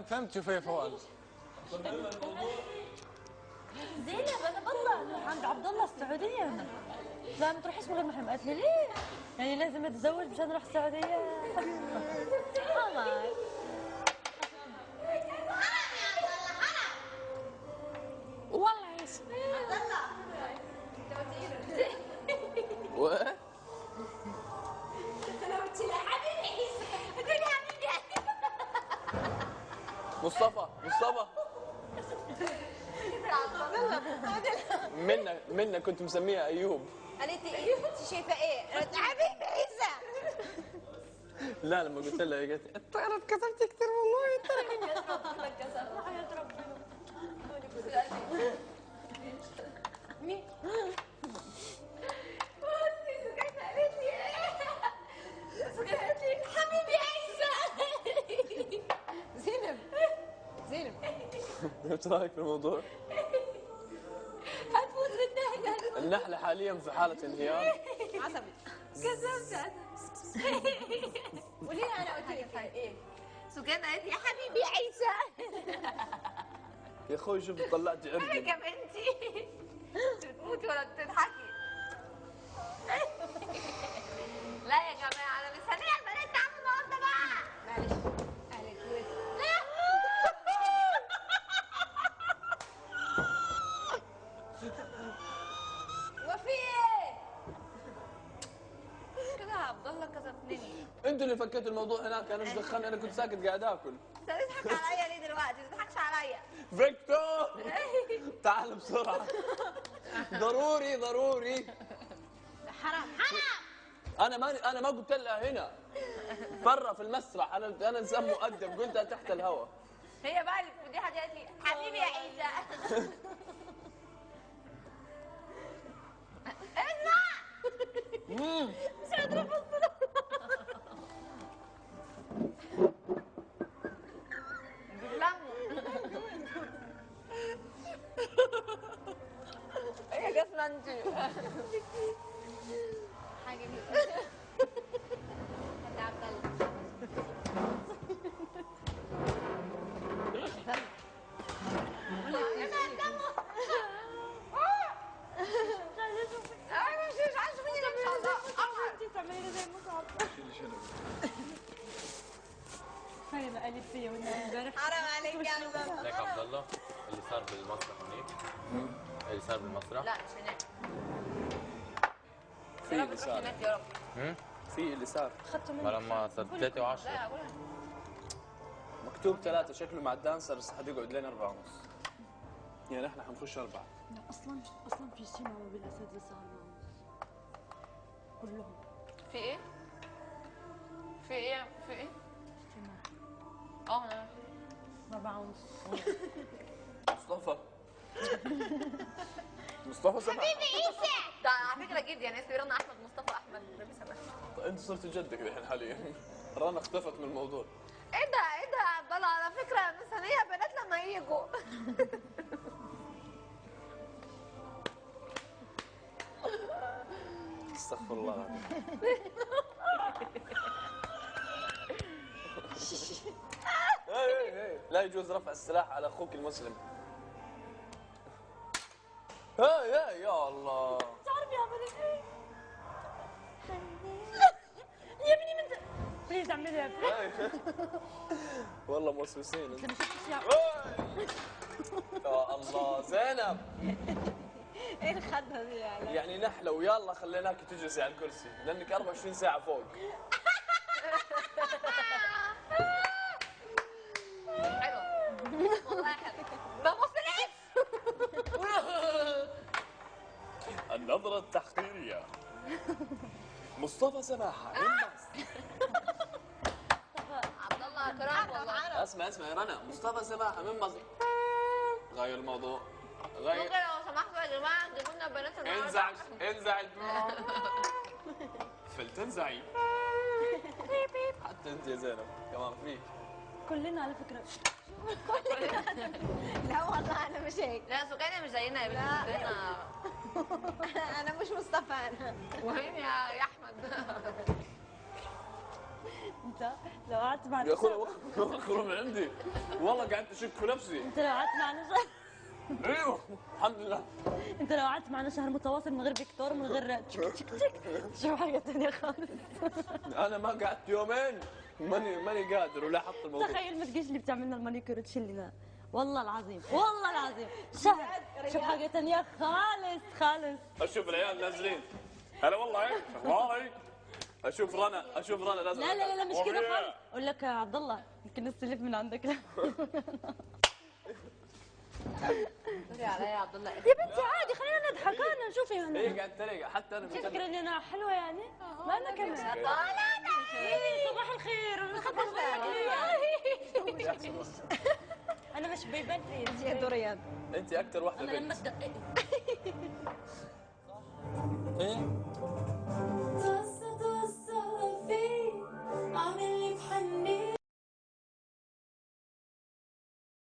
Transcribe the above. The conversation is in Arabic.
فهمت شو في فوز. زينب انا بطلع عند عبد الله السعوديه انا. لا ما تروحيش من غير محرم. قالت لي ليه؟ يعني لازم اتزوج مشان اروح السعوديه؟ حرام. والله ايش؟ عبد الله وين؟ مصطفى منا كنت مسميها ايوب. قالت لي ايه؟ انت شايفه ايه؟ قلت حبيبي عيسى. لا لما قلت لها قالت لي الطياره اتكسرت كثير والله. اتكسر وحياة ربنا. مين؟ قالت لي حبيبي عيسى. زينب ايش رايك في الموضوع؟ هتفوت بالنهجة. النحله حاليا في حاله انهيار عصبي. كذبت. قولي لي انا قلت لك ايه؟ سكان قالت لي يا حبيبي عيسى. يا اخوي شوف طلعت مالك عرقي. يا بنتي؟ بتموتي ولا بتضحكي؟ لا يا جماعه انا مستنيه البنات تعمل النهارده بقى. معلش قالت لا. وفي ايه؟ كده عبد الله كسفتني. انتوا اللي فكيتوا الموضوع هناك، انا مش دخلني، انا كنت ساكت قاعد اكل. انت بتضحك عليا ليه دلوقتي؟ ما تضحكش عليا. فيكتور تعال بسرعه. ضروري. حرام. انا ما قلت لها هنا برا في المسرح. انا انسان مؤدب، قلتها تحت الهواء. هي بقى اللي في الفضيحه دي قالت لي حبيبي يا عيسى. اسمع. مش قادره ابص. هي جسمه انت حاجه كده. انت عبد الله. هاي بقى قالت فيا وانا امبارح. حرام عليك يا عبد الله. ليك عبد الله اللي صار بالمسرح هنيك. اللي صار بالمسرح. لا مش هناك. في اللي صار. هناك يا رب. في اللي صار. اخذته ما لما صار 3 و10. لا اقولها. مكتوب 3 شكله مع الدانسرز حتقعد لين 4 ونص. يعني احنا حنخش 4. لا اصلا في شيء ما بالاساتذه صار كلهم. في ايه؟ في ايه؟ انا 4 ونص. مصطفى سماح. حبيبي عيسى. ده على فكره جدي يعني اسمي رنا احمد مصطفى احمد ربي سماح. انت صرت جدك الحين حاليا. رنا اختفت من الموضوع. ايه ده يا عبد الله؟ على فكره مستنيه بنات لما يجوا. استغفر الله. لا يجوز رفع السلاح على اخوك المسلم. يا الله. تعرف يا بنت ايه؟ يا ابني من بليز اعملها. والله موسوسين. يا الله زينب. ايه الخدة دي يعني نحلة ويلا خليناك تجلسي على الكرسي لانك 24 ساعة فوق. حلو والله حلو. ما بصليش. النظرة التحقيرية. مصطفى سماحة من مصر. عبد الله كرام والله. اسمع يا رنا، مصطفى سماحة من مصر. غير الموضوع. ممكن لو سمحتوا يا جماعه تجيبوا لنا بنات النهارده. انزعج فلتنزعي. حتى انت يا زينب كمان فيك. كلنا على فكرة. لا والله انا مش هيك. لا سكانة مش زينا يا بنتي. انا مش مصطفى انا. وهين يا احمد. انت لو قعدت معنا يا اخوي وخروا من عندي، والله قعدت اشك في نفسي. انت لو قعدت معنا شهر ايوه الحمد لله. انت لو قعدت معنا شهر متواصل من غير فيكتور من غير تشك تشك تشك شو حاجه ثانيه خالص. انا ما قعدت يومين ماني قادر ولا احط الموضوع. تخيل ما تجيش اللي بتعملنا المانيكير تشلنا، والله العظيم والله العظيم شهر شوف حاجه ثانيه خالص خالص. اشوف العيال نازلين، هلا والله هيك والله اشوف رنا لازم. لا لا لا مش كده خالص. اقول لك يا عبد الله يمكن نستلف من عندك. لا سوري عليا يا عبد الله. يا بنتي عادي خلينا نضحك انا نشوف يعني. هي قاعد تريق حتى انا تفكر اني انا حلوه يعني؟ ما انا كمان. صباح الخير. خبر انا مش بيبان في يا دوريان انت اكثر واحده انا لما ايه